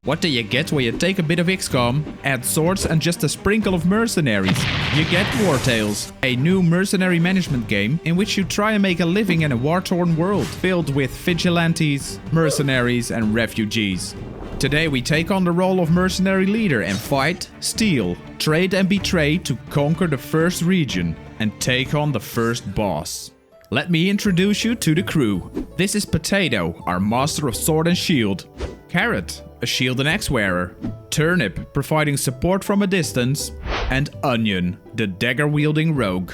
What do you get when you take a bit of XCOM, add swords and just a sprinkle of mercenaries? You get Wartales, a new mercenary management game in which you try and make a living in a war-torn world filled with vigilantes, mercenaries and refugees. Today we take on the role of mercenary leader and fight, steal, trade and betray to conquer the first region and take on the first boss. Let me introduce you to the crew. This is Potato, our master of sword and shield. Carrot, a shield and axe wearer. Turnip, providing support from a distance. And Onion, the dagger-wielding rogue.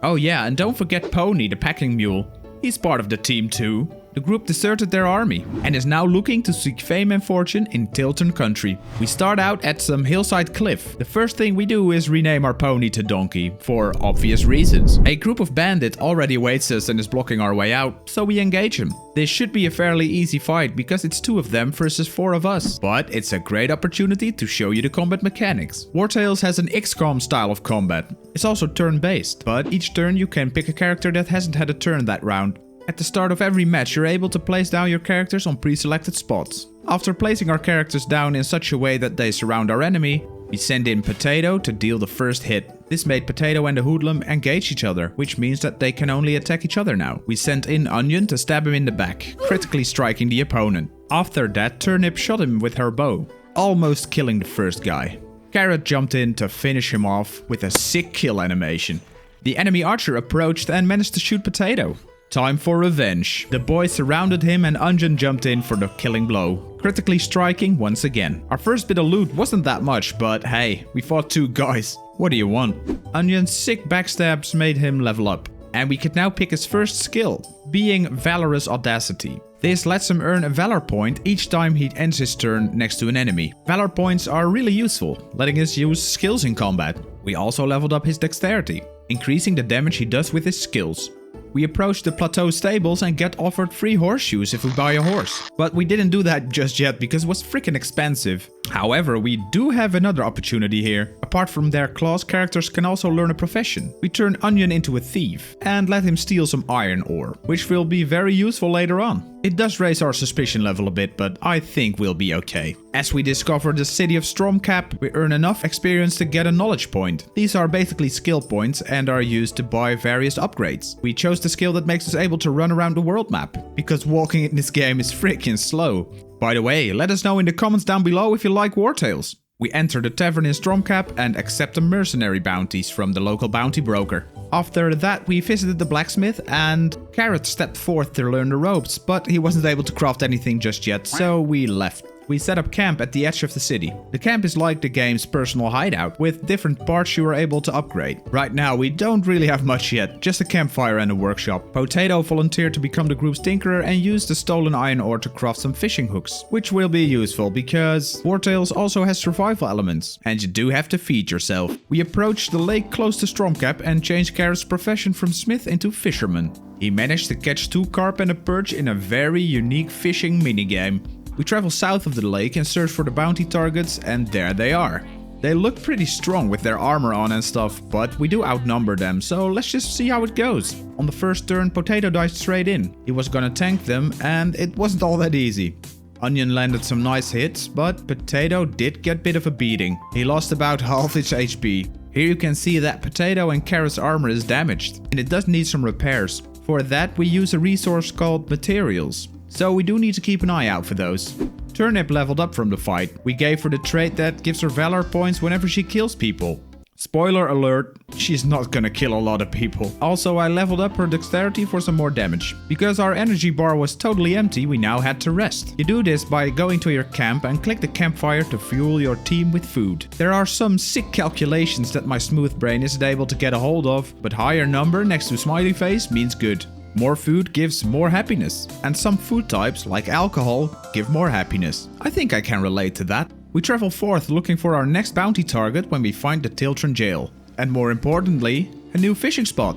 Oh yeah, and don't forget Pony, the packing mule. He's part of the team too. The group deserted their army and is now looking to seek fame and fortune in Tiltren country. We start out at some hillside cliff. The first thing we do is rename our pony to Donkey, for obvious reasons. A group of bandits already awaits us and is blocking our way out, so we engage them. This should be a fairly easy fight because it's 2 of them versus 4 of us. But it's a great opportunity to show you the combat mechanics. Wartales has an XCOM style of combat. It's also turn-based, but each turn you can pick a character that hasn't had a turn that round. At the start of every match, you're able to place down your characters on pre-selected spots. After placing our characters down in such a way that they surround our enemy, we send in Potato to deal the first hit. This made Potato and the hoodlum engage each other, which means that they can only attack each other now. We sent in Onion to stab him in the back, critically striking the opponent. After that, Turnip shot him with her bow, almost killing the first guy. Carrot jumped in to finish him off with a sick kill animation. The enemy archer approached and managed to shoot Potato. Time for revenge. The boys surrounded him and Onion jumped in for the killing blow, critically striking once again. Our first bit of loot wasn't that much, but hey, we fought 2 guys. What do you want? Onion's sick backstabs made him level up, and we could now pick his first skill, being Valorous Audacity. This lets him earn a Valor point each time he ends his turn next to an enemy. Valor points are really useful, letting us use skills in combat. We also leveled up his dexterity, increasing the damage he does with his skills. We approach the plateau stables and get offered free horseshoes if we buy a horse. But we didn't do that just yet because it was freaking expensive. However, we do have another opportunity here. Apart from their class, characters can also learn a profession. We turn Onion into a thief and let him steal some iron ore, which will be very useful later on. It does raise our suspicion level a bit, but I think we'll be okay. As we discover the city of Stormcap, we earn enough experience to get a knowledge point. These are basically skill points and are used to buy various upgrades. We chose the skill that makes us able to run around the world map, because walking in this game is freaking slow. By the way, let us know in the comments down below if you like Wartales. We enter the tavern in Stormcap and accept the mercenary bounties from the local bounty broker. After that, we visited the blacksmith and Carrot stepped forth to learn the ropes, but he wasn't able to craft anything just yet, so we left. We set up camp at the edge of the city. The camp is like the game's personal hideout, with different parts you are able to upgrade. Right now we don't really have much yet, just a campfire and a workshop. Potato volunteered to become the group's tinkerer and used the stolen iron ore to craft some fishing hooks, which will be useful because Wartales also has survival elements, and you do have to feed yourself. We approached the lake close to Stormcap and changed Carrot's profession from smith into fisherman. He managed to catch 2 carp and a perch in a very unique fishing minigame. We travel south of the lake and search for the bounty targets, and there they are. They look pretty strong with their armor on and stuff, but we do outnumber them, so let's just see how it goes. On the first turn, Potato dived straight in. He was gonna tank them, and it wasn't all that easy. Onion landed some nice hits, but Potato did get a bit of a beating. He lost about half his HP. Here you can see that Potato and Carrot's armor is damaged, and it does need some repairs. For that, we use a resource called materials. So we do need to keep an eye out for those. Turnip leveled up from the fight. We gave her the trait that gives her valor points whenever she kills people. Spoiler alert, she's not gonna kill a lot of people. Also, I leveled up her dexterity for some more damage. Because our energy bar was totally empty, we now had to rest. You do this by going to your camp and click the campfire to fuel your team with food. There are some sick calculations that my smooth brain isn't able to get a hold of, but higher number next to smiley face means good. More food gives more happiness, and some food types, like alcohol, give more happiness. I think I can relate to that. We travel forth looking for our next bounty target when we find the Tiltren jail. And more importantly, a new fishing spot.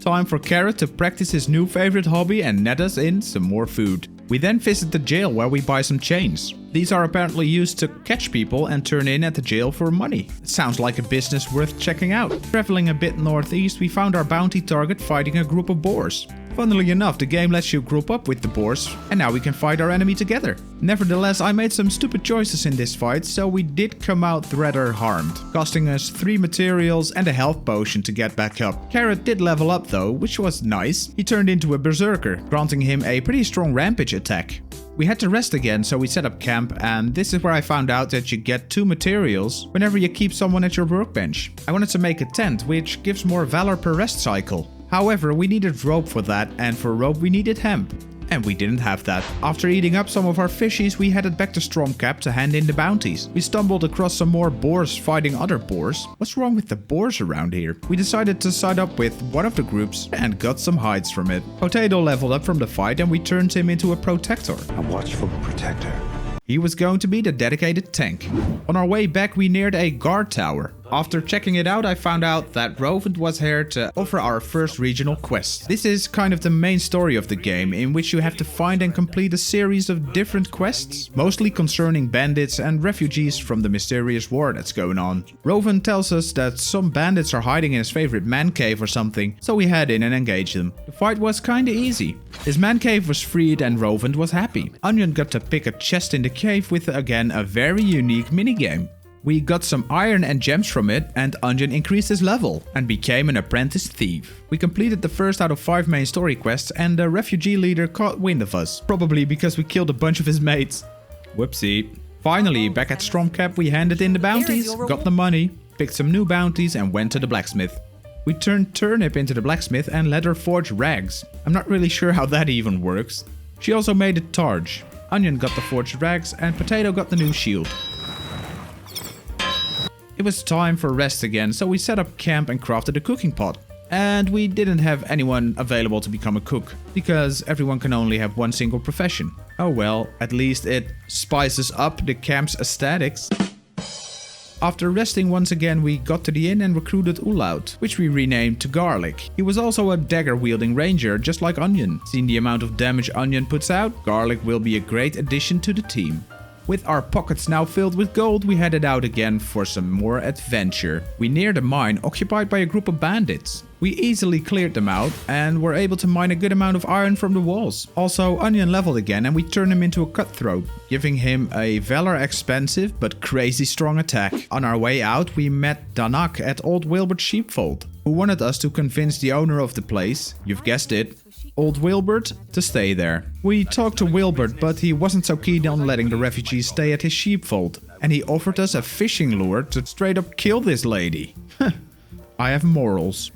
Time for Carrot to practice his new favorite hobby and net us in some more food. We then visit the jail where we buy some chains. These are apparently used to catch people and turn in at the jail for money. It sounds like a business worth checking out. Traveling a bit northeast, we found our bounty target fighting a group of boars. Funnily enough, the game lets you group up with the boars, and now we can fight our enemy together. Nevertheless, I made some stupid choices in this fight, so we did come out rather harmed, costing us 3 materials and a health potion to get back up. Carrot did level up though, which was nice. He turned into a berserker, granting him a pretty strong rampage attack. We had to rest again, so we set up camp, and this is where I found out that you get 2 materials whenever you keep someone at your workbench. I wanted to make a tent, which gives more valor per rest cycle. However, we needed rope for that, and for rope we needed hemp. And we didn't have that. After eating up some of our fishies, we headed back to Stormcap to hand in the bounties. We stumbled across some more boars fighting other boars. What's wrong with the boars around here? We decided to side up with one of the groups and got some hides from it. Potato leveled up from the fight and we turned him into a protector. A watchful protector. He was going to be the dedicated tank. On our way back, we neared a guard tower. After checking it out, I found out that Rovent was here to offer our first regional quest. This is kind of the main story of the game, in which you have to find and complete a series of different quests, mostly concerning bandits and refugees from the mysterious war that's going on. Rovent tells us that some bandits are hiding in his favorite man cave or something, so we head in and engage them. The fight was kinda easy. His man cave was freed and Rovent was happy. Onion got to pick a chest in the cave with again a very unique minigame. We got some iron and gems from it, and Onion increased his level and became an apprentice thief. We completed the first out of 5 main story quests, and the refugee leader caught wind of us, probably because we killed a bunch of his mates. Whoopsie. Finally, back at Stormcap, we handed in the bounties, got the money, picked some new bounties and went to the blacksmith. We turned Turnip into the blacksmith and let her forge rags. I'm not really sure how that even works. She also made a targe. Onion got the forged rags and Potato got the new shield. It was time for rest again, so we set up camp and crafted a cooking pot. And we didn't have anyone available to become a cook, because everyone can only have one single profession. Oh well, at least it spices up the camp's aesthetics. After resting once again, we got to the inn and recruited Ulaut, which we renamed to Garlic. He was also a dagger-wielding ranger, just like Onion. Seeing the amount of damage Onion puts out, Garlic will be a great addition to the team. With our pockets now filled with gold, we headed out again for some more adventure. We neared a mine occupied by a group of bandits. We easily cleared them out and were able to mine a good amount of iron from the walls. Also, Onion leveled again and we turned him into a cutthroat, giving him a valor expensive but crazy strong attack. On our way out, we met Danak at Old Wilbert's sheepfold, who wanted us to convince the owner of the place, you've guessed it, Old Wilbert, to stay there. We talked to Wilbert, but he wasn't so keen on letting the refugees stay at his sheepfold, and he offered us a fishing lure to straight up kill this lady. I have morals.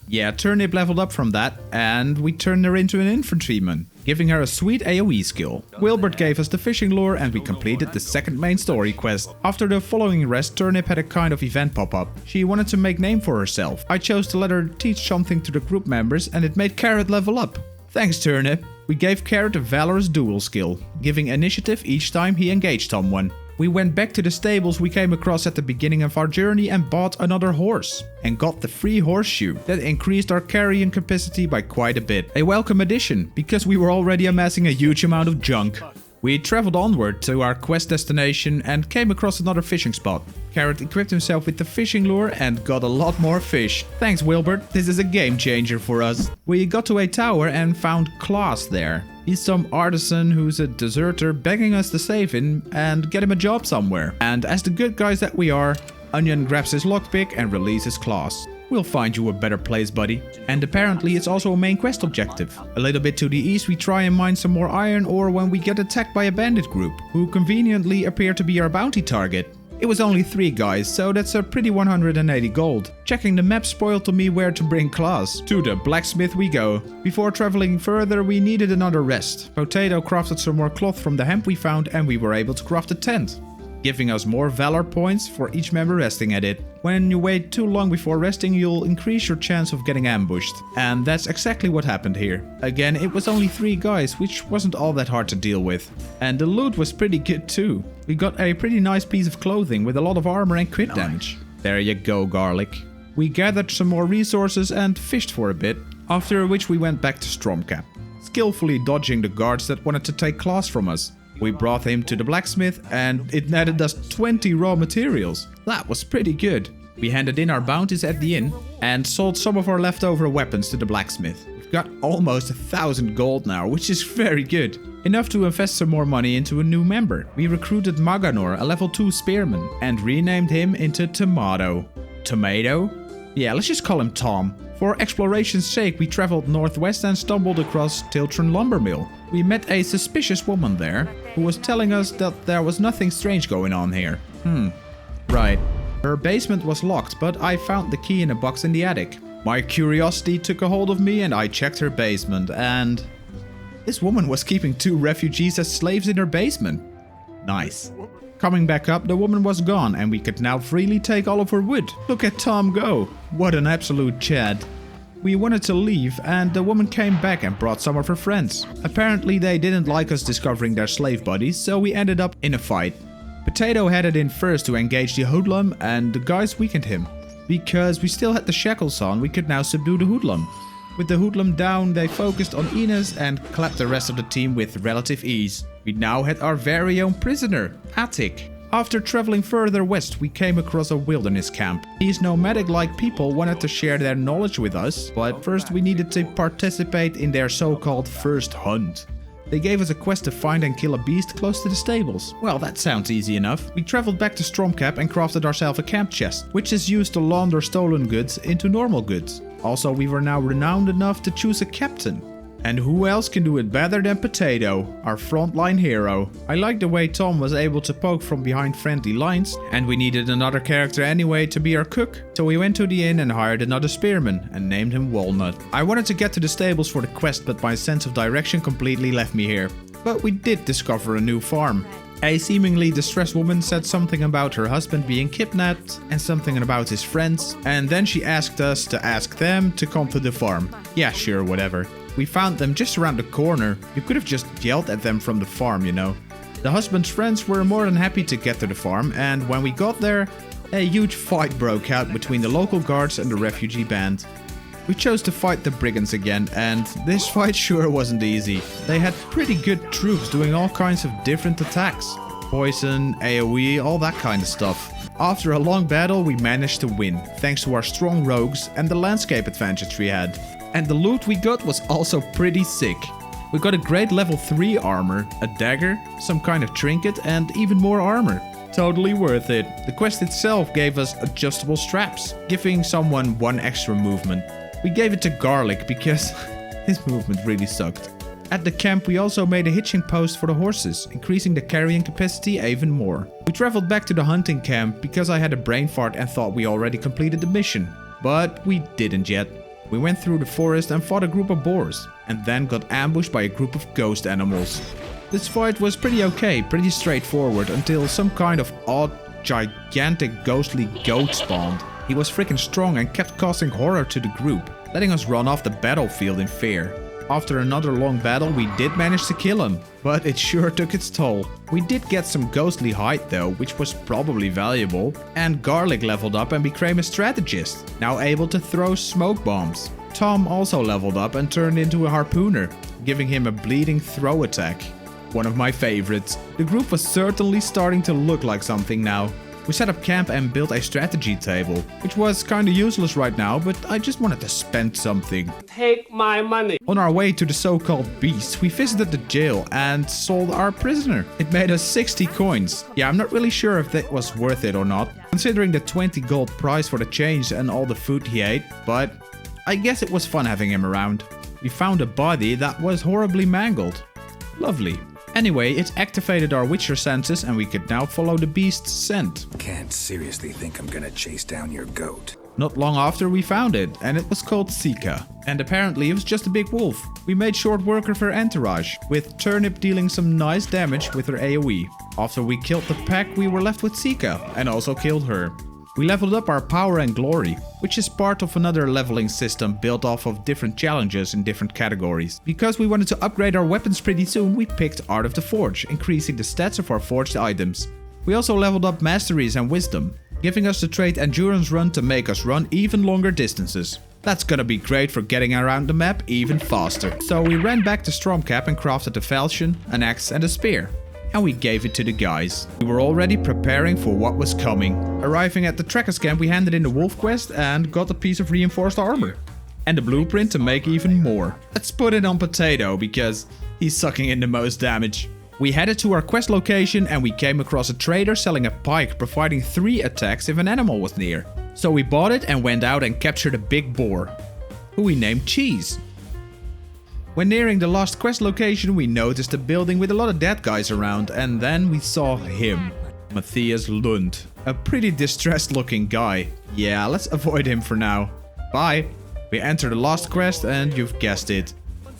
Yeah, Turnip leveled up from that, and we turned her into an infantryman, giving her a sweet AoE skill. Wilbert gave us the fishing lure and we completed the second main story quest. After the following rest, Turnip had a kind of event pop up. She wanted to make name for herself. I chose to let her teach something to the group members and it made Carrot level up. Thanks, Turnip. We gave Carrot a valorous duel skill, giving initiative each time he engaged someone. We went back to the stables we came across at the beginning of our journey and bought another horse. And got the free horseshoe. That increased our carrying capacity by quite a bit. A welcome addition, because we were already amassing a huge amount of junk. We traveled onward to our quest destination and came across another fishing spot. Carrot equipped himself with the fishing lure and got a lot more fish. Thanks, Wilbert, this is a game changer for us. We got to a tower and found Klaas there. He's some artisan who's a deserter begging us to save him and get him a job somewhere. And as the good guys that we are, Onion grabs his lockpick and releases Klaas. We'll find you a better place, buddy. And apparently it's also a main quest objective. A little bit to the east we try and mine some more iron ore when we get attacked by a bandit group, who conveniently appear to be our bounty target. It was only 3 guys, so that's a pretty 180 gold. Checking the map spoiled to me where to bring Klaas. To the blacksmith we go. Before traveling further, we needed another rest. Potato crafted some more cloth from the hemp we found and we were able to craft a tent, giving us more valor points for each member resting at it. When you wait too long before resting, you'll increase your chance of getting ambushed. And that's exactly what happened here. Again, it was only 3 guys, which wasn't all that hard to deal with. And the loot was pretty good too. We got a pretty nice piece of clothing with a lot of armor and crit damage. There you go, Garlic. We gathered some more resources and fished for a bit, after which we went back to Stormcap, skillfully dodging the guards that wanted to take Klaas from us. We brought him to the blacksmith and it netted us 20 raw materials. That was pretty good. We handed in our bounties at the inn and sold some of our leftover weapons to the blacksmith. We've got almost 1,000 gold now, which is very good. Enough to invest some more money into a new member. We recruited Maganor, a level 2 spearman, and renamed him into Tomato. Tomato? Yeah, let's just call him Tom. For exploration's sake, we traveled northwest and stumbled across Tiltren lumber mill. We met a suspicious woman there, who was telling us that there was nothing strange going on here. Right. Her basement was locked, but I found the key in a box in the attic. My curiosity took a hold of me and I checked her basement and... this woman was keeping 2 refugees as slaves in her basement. Nice. Coming back up, the woman was gone and we could now freely take all of her wood. Look at Tom go. What an absolute Chad. We wanted to leave and the woman came back and brought some of her friends. Apparently they didn't like us discovering their slave bodies, so we ended up in a fight. Potato headed in first to engage the hoodlum and the guys weakened him. Because we still had the shackles on, we could now subdue the hoodlum. With the hoodlum down, they focused on Ines and clapped the rest of the team with relative ease. We now had our very own prisoner, Attic. After traveling further west, we came across a wilderness camp. These nomadic-like people wanted to share their knowledge with us, but first we needed to participate in their so-called first hunt. They gave us a quest to find and kill a beast close to the stables. Well, that sounds easy enough. We traveled back to Stormcap and crafted ourselves a camp chest, which is used to launder stolen goods into normal goods. Also, we were now renowned enough to choose a captain. And who else can do it better than Potato, our frontline hero? I liked the way Tom was able to poke from behind friendly lines, and we needed another character anyway to be our cook. So we went to the inn and hired another spearman, and named him Walnut. I wanted to get to the stables for the quest, but my sense of direction completely left me here. But we did discover a new farm. A seemingly distressed woman said something about her husband being kidnapped and something about his friends, and then she asked us to ask them to come to the farm. Yeah, sure, whatever. We found them just around the corner. You could have just yelled at them from the farm, you know. The husband's friends were more than happy to get to the farm, and when we got there, a huge fight broke out between the local guards and the refugee band. We chose to fight the brigands again, and this fight sure wasn't easy. They had pretty good troops doing all kinds of different attacks. Poison, AoE, all that kind of stuff. After a long battle, we managed to win, thanks to our strong rogues and the landscape advantage we had. And the loot we got was also pretty sick. We got a great level 3 armor, a dagger, some kind of trinket, and even more armor. Totally worth it. The quest itself gave us adjustable straps, giving someone 1 extra movement. We gave it to Garlic because his movement really sucked. At the camp we also made a hitching post for the horses, increasing the carrying capacity even more. We traveled back to the hunting camp because I had a brain fart and thought we already completed the mission. But we didn't yet. We went through the forest and fought a group of boars, and then got ambushed by a group of ghost animals. This fight was pretty okay, pretty straightforward, until some kind of odd, gigantic ghostly goat spawned. He was freaking strong and kept causing horror to the group, letting us run off the battlefield in fear. After another long battle, we did manage to kill him, but it sure took its toll. We did get some ghostly hide though, which was probably valuable, and Garlic leveled up and became a strategist, now able to throw smoke bombs. Tom also leveled up and turned into a harpooner, giving him a bleeding throw attack. One of my favorites. The group was certainly starting to look like something now. We set up camp and built a strategy table, which was kinda useless right now, but I just wanted to spend something. Take my money. On our way to the so-called beast, we visited the jail and sold our prisoner. It made us 60 coins. Yeah, I'm not really sure if that was worth it or not, considering the 20 gold price for the change and all the food he ate, but I guess it was fun having him around. We found a body that was horribly mangled. Lovely. Anyway, it activated our Witcher senses and we could now follow the beast's scent. Can't seriously think I'm gonna chase down your goat. Not long after we found it, and it was called Sika. And apparently it was just a big wolf. We made short work of her entourage, with Turnip dealing some nice damage with her AoE. After we killed the pack, we were left with Sika, and also killed her. We leveled up our power and glory, which is part of another leveling system built off of different challenges in different categories. Because we wanted to upgrade our weapons pretty soon, we picked Art of the Forge, increasing the stats of our forged items. We also leveled up masteries and wisdom, giving us the trait Endurance Run to make us run even longer distances. That's gonna be great for getting around the map even faster. So we ran back to Stormcap and crafted a falchion, an axe and a spear. and we gave it to the guys. We were already preparing for what was coming. Arriving at the trackers camp, we handed in the wolf quest and got a piece of reinforced armor. And the blueprint to make even more. Let's put it on Potato because he's sucking in the most damage. We headed to our quest location and we came across a trader selling a pike providing 3 attacks if an animal was near. So we bought it and went out and captured a big boar, who we named Cheese. When nearing the last quest location, we noticed a building with a lot of dead guys around, and then we saw him, Matthias Lund. A pretty distressed looking guy. Yeah, let's avoid him for now. Bye. We entered the last quest and you've guessed it.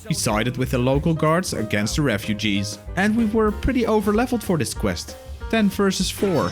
We sided with the local guards against the refugees. And we were pretty overleveled for this quest. 10 versus 4.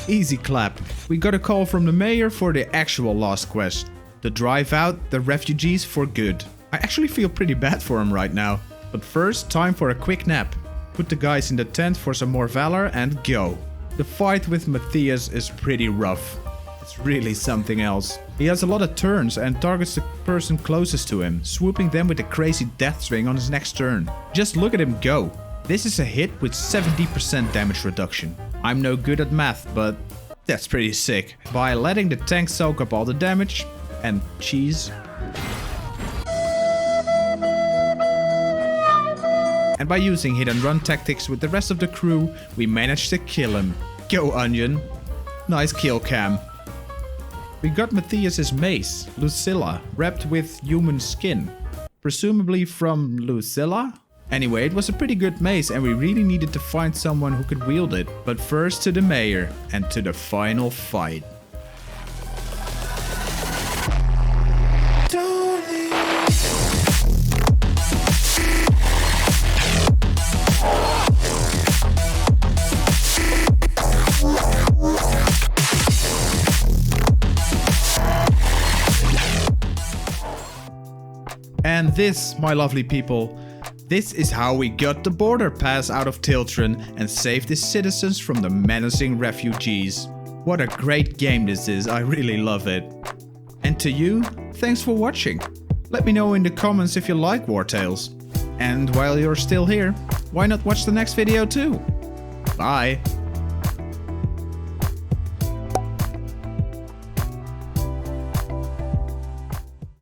Easy clap. We got a call from the mayor for the actual last quest. To drive out the refugees for good. I actually feel pretty bad for him right now. But first, time for a quick nap. Put the guys in the tent for some more valor and go. The fight with Matthias is pretty rough. It's really something else. He has a lot of turns and targets the person closest to him, swooping them with a crazy death swing on his next turn. Just look at him go. This is a hit with 70% damage reduction. I'm no good at math, but that's pretty sick. By letting the tank soak up all the damage and cheese. And by using hit and run tactics with the rest of the crew, we managed to kill him. Go Onion. Nice kill cam. We got Matthias's mace, Lucilla, wrapped with human skin. Presumably from Lucilla? Anyway, it was a pretty good mace and we really needed to find someone who could wield it. But first to the mayor and to the final fight. And this, my lovely people, this is how we got the border pass out of Tiltren and saved the citizens from the menacing refugees. What a great game this is, I really love it. And to you, thanks for watching. Let me know in the comments if you like Wartales. And while you're still here, why not watch the next video too? Bye!